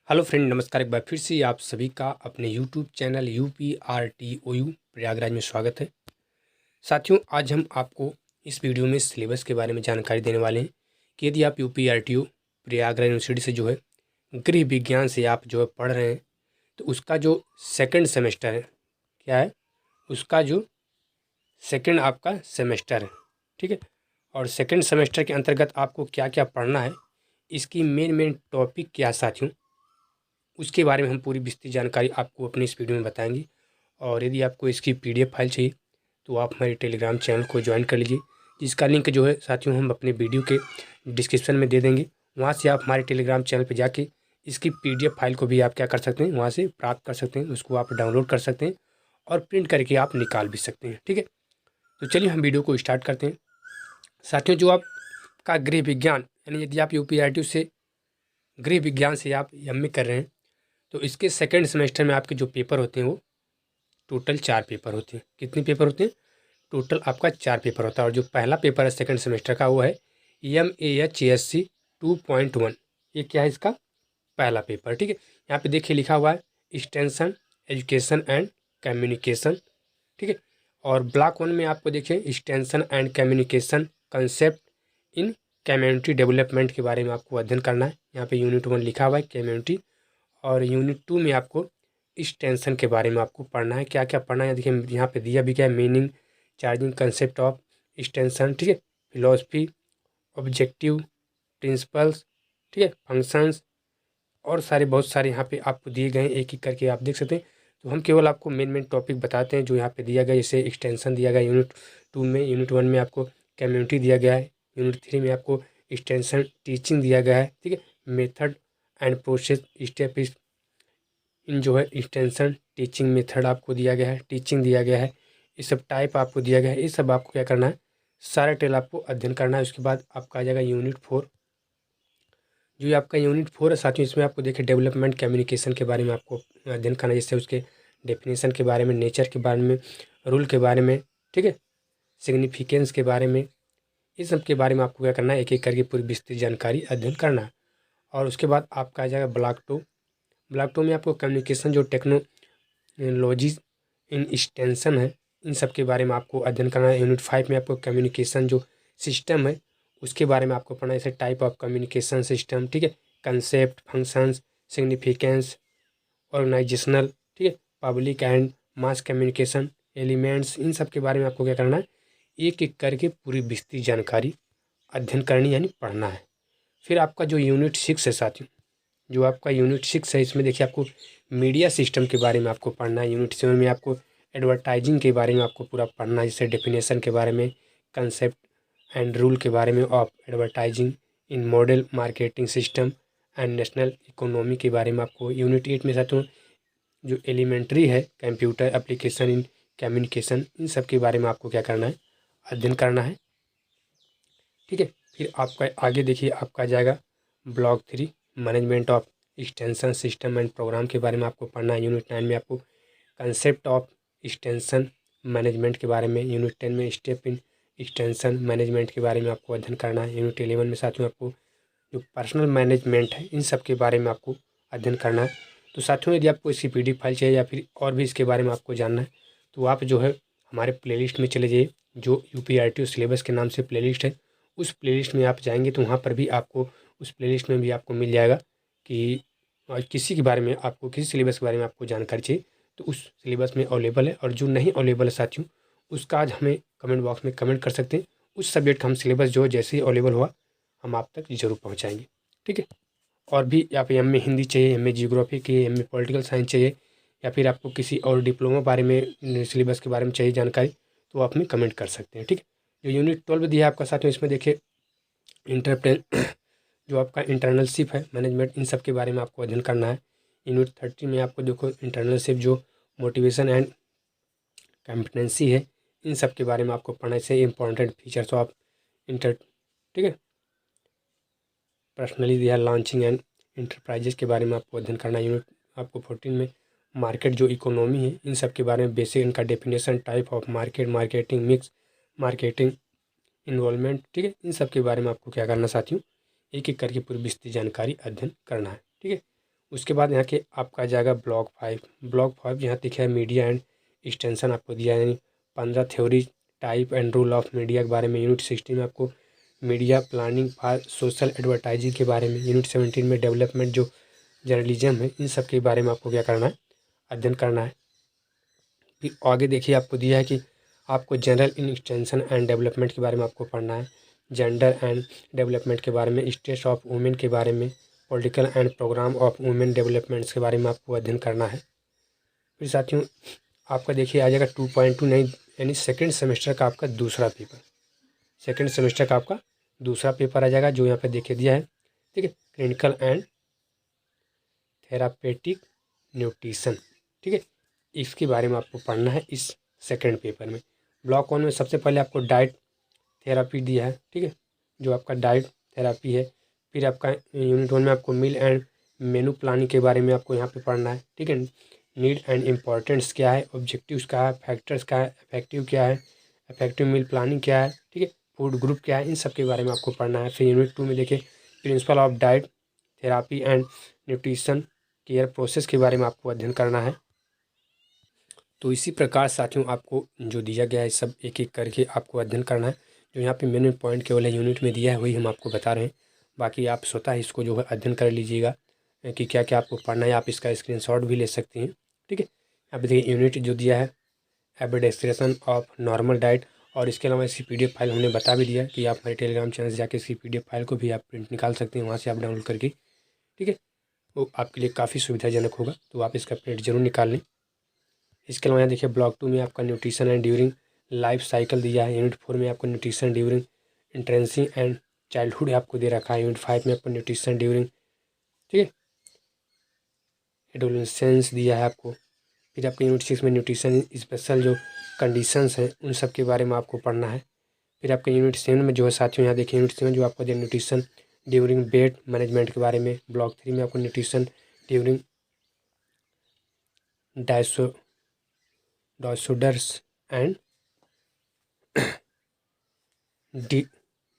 Hello friend, नमस्कार। एक बार फिर से आप सभी का अपने यूट्यूब चैनल UPRTOU प्रयागराज में स्वागत है। साथियों, आज हम आपको इस वीडियो में सिलेबस के बारे में जानकारी देने वाले हैं कि यदि आप UPRTOU प्रयागराज यूनिवर्सिटी से जो है गृह विज्ञान से आप जो है पढ़ रहे हैं, तो उसका जो सेकंड सेमेस्टर है, क्या है उसका जो सेकंड आपका सेमेस्टर है, ठीक है। और सेकंड सेमेस्टर के अंतर्गत आपको क्या क्या पढ़ना है, इसकी मेन टॉपिक क्या है साथियों, उसके बारे में हम पूरी विस्तृत जानकारी आपको अपनी इस वीडियो में बताएंगे। और यदि आपको इसकी PDF फाइल चाहिए तो आप हमारे टेलीग्राम चैनल को ज्वाइन कर लीजिए, जिसका लिंक जो है साथियों हम अपने वीडियो के डिस्क्रिप्शन में दे देंगे। वहाँ से आप हमारे टेलीग्राम चैनल पर जाके इसकी PDF फाइल को भी आप क्या कर सकते हैं, वहाँ से प्राप्त कर सकते हैं, उसको आप डाउनलोड कर सकते हैं और प्रिंट करके आप निकाल भी सकते हैं, ठीक है। तो चलिए हम वीडियो को स्टार्ट करते हैं। साथियों, जो आपका गृह विज्ञान यानी यदि आप UPRTOU से गृह विज्ञान से आप MA कर रहे हैं, तो इसके सेकंड सेमेस्टर में आपके जो पेपर होते हैं वो टोटल 4 पेपर होते हैं। कितने पेपर होते हैं? टोटल आपका 4 पेपर होता है। और जो पहला पेपर है सेकंड सेमेस्टर का वो है MAHSC 2.1। ये क्या है? इसका पहला पेपर, ठीक है। यहाँ पे देखिए लिखा हुआ है एक्सटेंशन एजुकेशन एंड कम्युनिकेशन, ठीक है। और ब्लॉक 1 में आपको देखिए extension and communication concept in community development के बारे में आपको अध्ययन करना है। यहाँ पे यूनिट 1 लिखा हुआ है कम्युनिटी, और यूनिट 2 में आपको एक्सटेंशन के बारे में आपको पढ़ना है। क्या क्या पढ़ना है देखिए यहाँ पे दिया भी क्या है, meaning, charging, concept of extension, ठीक है, फिलॉसफी, ऑब्जेक्टिव, प्रिंसिपल्स, ठीक है, फंक्शंस और सारे बहुत सारे यहाँ पे आपको दिए गए हैं, एक एक करके आप देख सकते हैं। तो हम केवल आपको मेन टॉपिक बताते हैं जो यहाँ पे दिया गया। जैसे एक्सटेंशन दिया गया यूनिट 2 में, यूनिट 1 में आपको कम्युनिटी दिया गया है, यूनिट 3 में आपको एक्सटेंशन टीचिंग दिया गया है, ठीक है, method and process step in जो है एक्सटेंशन टीचिंग मेथड आपको दिया गया है, टीचिंग दिया गया है, ये सब टाइप आपको दिया गया है। ये सब आपको क्या करना है, सारा टेल आपको अध्ययन करना है। उसके बाद आपका आ जाएगा यूनिट 4। जो ये आपका यूनिट 4 है साथियों, इसमें आपको देखिए डेवलपमेंट कम्युनिकेशन के बारे में आपको अध्ययन करना है, जैसे उसके डेफिनेशन के बारे में, नेचर के बारे में, रूल के बारे में, ठीक है, सिग्निफिकेंस के बारे में, इस सब के बारे में आपको क्या करना है, एक एक करके पूरी विस्तृत जानकारी अध्ययन करना है। और उसके बाद आपका आ जाएगा ब्लॉक 2। ब्लॉक 2 में आपको कम्युनिकेशन जो टेक्नोलॉजीज इन एक्सटेंशन है, इन सब के बारे में आपको अध्ययन करना है। यूनिट 5 में आपको कम्युनिकेशन जो सिस्टम है उसके बारे में आपको पढ़ना है, जैसे टाइप ऑफ कम्युनिकेशन सिस्टम, ठीक है, कंसेप्ट, फंक्शंस, सिग्निफिकेंस, ऑर्गेनाइजेशनल, ठीक है, public and mass communication elements, इन सब के बारे में आपको क्या करना है, एक एक करके पूरी विस्तृत जानकारी अध्ययन करनी यानी पढ़ना है। फिर आपका जो यूनिट 6 है साथियों, जो आपका यूनिट 6 है, इसमें देखिए आपको मीडिया सिस्टम के बारे में आपको पढ़ना है। यूनिट 7 में आपको एडवर्टाइजिंग के बारे में आपको पूरा पढ़ना है, जैसे डेफिनेशन के बारे में, कंसेप्ट एंड रूल के बारे में of advertising in model marketing system and national economy के बारे में आपको। यूनिट 8 में साथियों जो एलिमेंट्री है कंप्यूटर एप्लीकेशन इन कम्युनिकेशन, इन सब के बारे में आपको क्या करना है, अध्ययन करना है, ठीक है। फिर आपका आगे देखिए आपका आ जाएगा block 3 management of extension system and programme के बारे में आपको पढ़ना है। यूनिट 9 में आपको कंसेप्ट ऑफ एक्सटेंशन मैनेजमेंट के बारे में, यूनिट 10 में स्टेप इन एक्सटेंशन मैनेजमेंट के बारे में आपको अध्ययन करना है। यूनिट 11 में साथियों आपको जो पर्सनल मैनेजमेंट है इन सब के बारे में आपको अध्ययन करना है। तो साथियों, यदि आपको इसकी PDF फाइल चाहिए या फिर और भी इसके बारे में आपको जानना है, तो आप जो है हमारे प्लेलिस्ट में चले जाइए, जो UPRTOU सिलेबस के नाम से प्लेलिस्ट है। उस प्लेलिस्ट में आप जाएंगे तो वहाँ पर भी आपको, उस प्लेलिस्ट में भी आपको मिल जाएगा कि किसी के बारे में आपको, किसी सिलेबस के बारे में आपको जानकारी चाहिए तो उस सिलेबस में अवेलेबल है। और जो नहीं अवेलेबल है साथियों, उसका आज हमें कमेंट बॉक्स में कमेंट कर सकते हैं। उस सब्जेक्ट का हम सिलेबस जो जैसे ही अवेलेबल हुआ हम आप तक ज़रूर पहुँचाएँगे, ठीक है। और भी आप MA हिंदी चाहिए, MA जियोग्राफी की, MA पॉलिटिकल साइंस चाहिए, या फिर आपको किसी और डिप्लोमा बारे में, सिलेबस के बारे में चाहिए जानकारी, तो आप हमें कमेंट कर सकते हैं, ठीक है। जो यूनिट 12 दिया है आपका साथियों, इसमें देखिए इंटरप्रेन जो आपका इंटर्नलशिप है मैनेजमेंट, इन सब के बारे में आपको अध्ययन करना है। यूनिट 30 में आपको देखो इंटर्नलशिप जो मोटिवेशन एंड कॉम्पिटेंसी है, इन सब के बारे में आपको पढ़ना है, से इंपॉर्टेंट फीचर्स ऑफ इंटर, ठीक है, पर्सनली दिया लॉन्चिंग एंड इंटरप्राइजेज के बारे में आपको अध्ययन करना है। यूनिट आपको 14 में मार्केट जो इकोनॉमी है इन सब के बारे में बेसिक, इनका definition, type of market, marketing mix, marketing involvement, ठीक है, इन सब के बारे में आपको क्या करना साथियों, एक एक करके पूरी विस्तृत जानकारी अध्ययन करना है, ठीक है। उसके बाद यहाँ के आपका आ जाएगा ब्लॉक 5। ब्लॉक 5 यहाँ दिखा है मीडिया एंड एक्सटेंशन आपको दिया है, यानी 15 theory type and rule of media के बारे में। यूनिट 16 में आपको media planning for social advertising के बारे में। यूनिट 17 में डेवलपमेंट जो जर्नलिज्म है इन सब के बारे में आपको क्या करना है, अध्ययन करना है। फिर आगे देखिए आपको दिया है कि आपको general in extension and development के बारे में आपको पढ़ना है, जेंडर एंड डेवलपमेंट के बारे में, स्टेट्स ऑफ वुमेन के बारे में, political and programme of women developments के बारे में आपको अध्ययन करना है। फिर साथियों आपका देखिए आ जाएगा 2.29 यानी सेकेंड सेमेस्टर का आपका दूसरा पेपर। सेकेंड सेमेस्टर का आपका दूसरा पेपर आ जाएगा जो यहाँ पे देखिए दिया है, ठीक है, क्लिनिकल एंड थेरापेटिक न्यूट्रिशन, ठीक है, इसके बारे में आपको पढ़ना है इस सेकेंड पेपर में। ब्लॉक 1 में सबसे पहले आपको डाइट थेरापी दिया है, ठीक है, जो आपका डाइट थेरापी है। फिर आपका यूनिट 1 में आपको मील एंड मेनू प्लानिंग के बारे में आपको यहाँ पे पढ़ना है, ठीक है। नीड एंड इम्पोर्टेंस क्या है, ऑब्जेक्टिव्स क्या है, फैक्टर्स क्या है, इफेक्टिव क्या है, इफेक्टिव मील प्लानिंग क्या है, ठीक है, फूड ग्रुप क्या है, इन सब के बारे में आपको पढ़ना है। फिर यूनिट 2 में देखिए principle of diet therapy and nutrition care process के बारे में आपको अध्ययन करना है। तो इसी प्रकार साथियों आपको जो दिया गया है सब एक एक करके आपको अध्ययन करना है। जो यहाँ पे मेन पॉइंट केवल यूनिट में दिया है वही हम आपको बता रहे हैं, बाकी आप स्वतः इसको जो है अध्ययन कर लीजिएगा कि क्या क्या आपको पढ़ना है। आप इसका स्क्रीनशॉट भी ले सकते हैं, ठीक है। यहाँ पे देखिए यूनिट जो दिया है एब्रेडेस्ट्रेशन ऑफ नॉर्मल डाइट, और इसके अलावा इसकी PDF फाइल हमने बता भी दिया कि आप हमारे टेलीग्राम चैनल से जाकर इसकी PDF फाइल को भी आप प्रिंट निकाल सकते हैं, वहाँ से आप डाउनलोड करके, ठीक है, वो आपके लिए काफ़ी सुविधाजनक होगा, तो आप इसका प्रिंट जरूर निकाल लें। इसके अलावा यहाँ देखिए ब्लॉक 2 में आपका nutrition and during life cycle दिया है। यूनिट 4 में आपको न्यूट्रिशन ड्यूरिंग इंट्रेंसी एंड चाइल्डहुड आपको दे रखा है। यूनिट 5 में आपको न्यूट्रिशन ड्यूरिंग, ठीक है, एडोलेसेंस दिया है आपको। फिर आपके यूनिट 6 में न्यूट्रिशन स्पेशल जो कंडीशंस हैं उन सब के बारे में आपको पढ़ना है। फिर आपके यूनिट 7 में जो है साथियों यहाँ देखिए यूनिट 7 जो आपको दिया न्यूट्रिशन ड्यूरिंग वेट मैनेजमेंट के बारे में। ब्लॉक 3 में आपको न्यूट्रिशन ड्यूरिंग डायसोडर्स एंड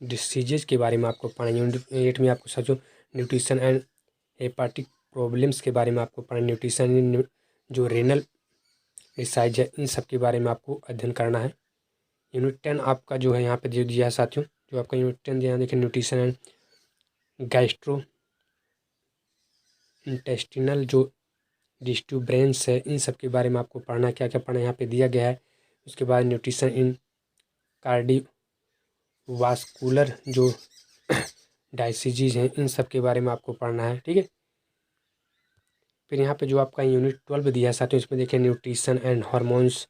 डिसीजेज के बारे में आपको पढ़ना। यूनिट 8 में आपको साथियों न्यूट्रिशन एंड हेपाटिक प्रॉब्लम्स के बारे में आपको पढ़ना। न्यूट्रिशन जो रेनल डिसाइज है इन सब के बारे में आपको अध्ययन करना है। यूनिट 10 आपका जो है यहाँ पे जो दिया है साथियों, जो आपका यूनिट 10 दिया है देखिए न्यूट्रिशन एंड गैस्ट्रो इंटेस्टिनल जो डिस्टर्बेंस है इन सब के बारे में आपको पढ़ना है, क्या क्या पढ़ना है यहाँ पे दिया गया है। उसके बाद न्यूट्रिशन इन कार्डियोवास्कुलर जो डायसीजीज हैं इन सब के बारे में आपको पढ़ना है, ठीक है। फिर यहाँ पे जो आपका यूनिट 12 दिया है साथियों, इसमें देखिए न्यूट्रिशन एंड हार्मोन्स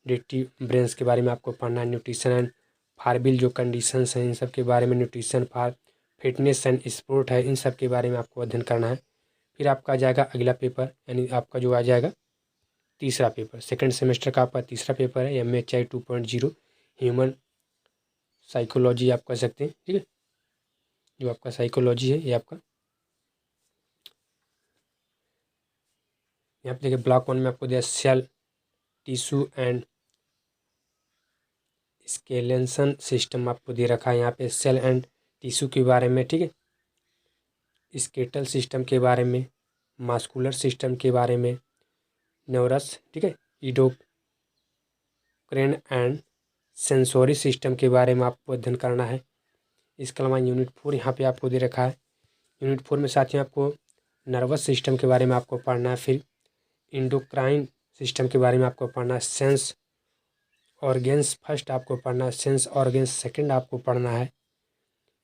ब्रेन्स के बारे में आपको पढ़ना है। न्यूट्रिशन एंड फारबिल जो कंडीशंस हैं इन सब के बारे में। Nutrition for fitness and sport है, इन सब के बारे में आपको अध्ययन करना है। फिर आपका आ जाएगा अगला पेपर, यानी आपका जो आ जाएगा तीसरा पेपर, सेकंड सेमेस्टर का आपका तीसरा पेपर है MHI 2.0 ह्यूमन साइकोलॉजी आप कह सकते हैं, ठीक है। जो आपका साइकोलॉजी है ये आपका यहाँ पे देखिए ब्लॉक 1 में आपको दिया सेल टिश्यू एंड स्केलेशन सिस्टम आपको दे रखा है यहाँ पे सेल एंड टिश्यू के बारे में, ठीक है, स्केटल सिस्टम के बारे में, मास्कुलर सिस्टम के बारे में, न्यूरस, ठीक है, इडोक्रेन एंड सेंसोरी सिस्टम के बारे में आपको अध्ययन करना है। इसके अलावा यूनिट 4 यहाँ पे आपको दे रखा है। यूनिट 4 में साथियों आपको नर्वस सिस्टम के बारे में आपको पढ़ना है। फिर इंडोक्राइन सिस्टम के बारे में आपको पढ़ना है। सेंस ऑर्गेन्स फर्स्ट आपको पढ़ना है, सेंस ऑर्गेन्स सेकंड आपको पढ़ना है।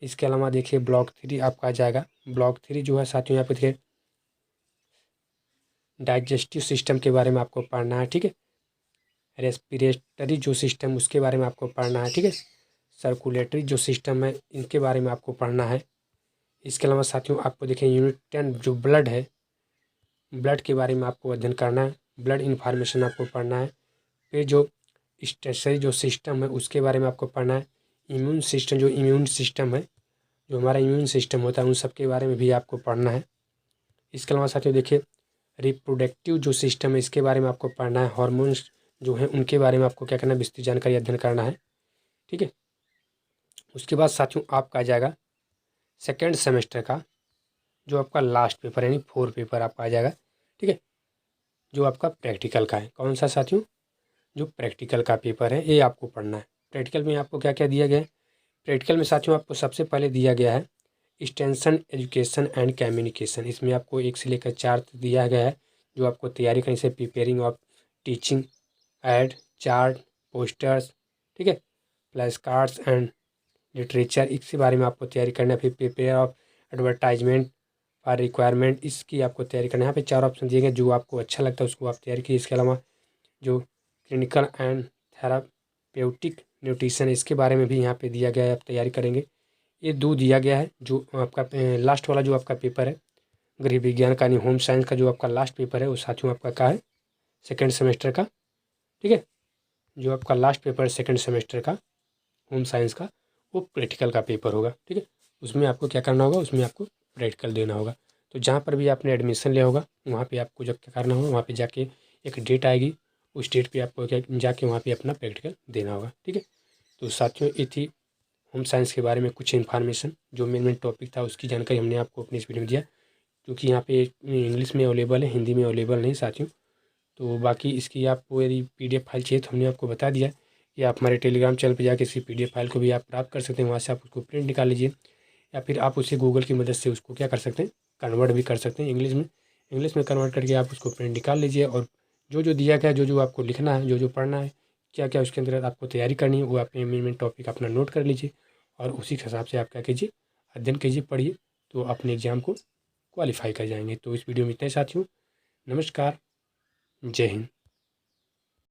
इसके अलावा देखिए ब्लॉक 3 आपका आ जाएगा। ब्लॉक 3 जो है साथियों यहाँ पे देखिए डाइजेस्टिव सिस्टम के बारे में आपको पढ़ना है, ठीक है, रेस्पिरेटरी जो सिस्टम उसके बारे में आपको पढ़ना है, ठीक है, सर्कुलेटरी जो सिस्टम है इनके बारे में आपको पढ़ना है। इसके अलावा साथियों आपको देखिए यूनिट 10 जो ब्लड है, ब्लड के बारे में आपको अध्ययन करना है, ब्लड इन्फॉर्मेशन आपको पढ़ना है। फिर जो स्टेशनरी जो सिस्टम है उसके बारे में आपको पढ़ना है। इम्यून सिस्टम जो इम्यून सिस्टम है, जो हमारा इम्यून सिस्टम होता है उन सब के बारे में भी आपको पढ़ना है। इसके अलावा साथियों देखिए रिप्रोडक्टिव जो सिस्टम है इसके बारे में आपको पढ़ना है। हार्मोन्स जो हैं उनके बारे में आपको क्या करना है, विस्तृत जानकारी अध्ययन करना है, ठीक है। उसके बाद साथियों आपका आ जाएगा सेकेंड सेमेस्टर का जो आपका लास्ट पेपर यानी 4 पेपर आपका आ जाएगा, ठीक है, जो आपका प्रैक्टिकल का है। कौन सा साथियों? जो प्रैक्टिकल का पेपर है ये आपको पढ़ना है। प्रैक्टिकल में आपको क्या क्या दिया गया है? प्रैक्टिकल में साथियों आपको सबसे पहले दिया गया है एक्सटेंशन एजुकेशन एंड कम्युनिकेशन। इसमें आपको 1 से लेकर 4 तक दिया गया है, जो आपको तैयारी करने से preparing of teaching add chart posters, ठीक है, फ्लैश कार्ड्स एंड लिटरेचर, इसके बारे में आपको तैयारी करना है। फिर prepare of advertisement for requirement, इसकी आपको तैयारी करना है। यहाँ पे 4 ऑप्शन दिए गए, जो आपको अच्छा लगता है उसको आप तैयारी कीजिए। इसके अलावा जो क्लिनिकल एंड थेरापेउटिक न्यूट्रिशन, इसके बारे में भी यहाँ पे दिया गया है, आप तैयारी करेंगे। ये 2 दिया गया है। जो आपका लास्ट वाला जो आपका पेपर है गृह विज्ञान का यानी होम साइंस का, जो आपका लास्ट पेपर है वो साथियों आपका क्या है? सेकेंड सेमेस्टर का, ठीक है, जो आपका लास्ट पेपर है सेकेंड सेमेस्टर का होम साइंस का, वो प्रैक्टिकल का पेपर होगा, ठीक है। उसमें आपको क्या करना होगा? उसमें आपको प्रैक्टिकल देना होगा। तो जहाँ पर भी आपने एडमिशन लिया होगा वहाँ पे आपको जब क्या करना होगा, वहाँ पे जाके एक डेट आएगी, उस डेट पे आपको क्या जाके वहाँ पे अपना प्रैक्टिकल देना होगा, ठीक है। तो साथियों ये थी होम साइंस के बारे में कुछ इन्फॉर्मेशन, जो मेन टॉपिक था उसकी जानकारी हमने आपको अपनी इस वीडियो में दिया, क्योंकि यहाँ पे इंग्लिश में अवेलेबल है, हिंदी में अवेलेबल नहीं साथियों। तो बाकी इसकी आपको यदि PDF फाइल चाहिए तो हमने आपको बता दिया, या आप हमारे टेलीग्राम चैनल पर जाकर इसकी PDF फाइल को भी आप प्राप्त कर सकते हैं। वहाँ से आप उसको प्रिंट निकाल लीजिए, या फिर आप उसे गूगल की मदद से उसको क्या कर सकते हैं? कन्वर्ट भी कर सकते हैं इंग्लिश में कन्वर्ट करके आप उसको प्रिंट निकाल लीजिए। और जो जो दिया गया, जो जो आपको लिखना है, जो जो पढ़ना है, क्या क्या उसके अंदर आपको तैयारी करनी है, वो आप मेन टॉपिक अपना नोट कर लीजिए, और उसी के हिसाब से आप क्या कीजिए? अध्ययन कीजिए, पढ़िए, तो अपने एग्ज़ाम को क्वालिफाई कर जाएंगे। तो इस वीडियो में इतना ही साथियों। नमस्कार, जय हिंद।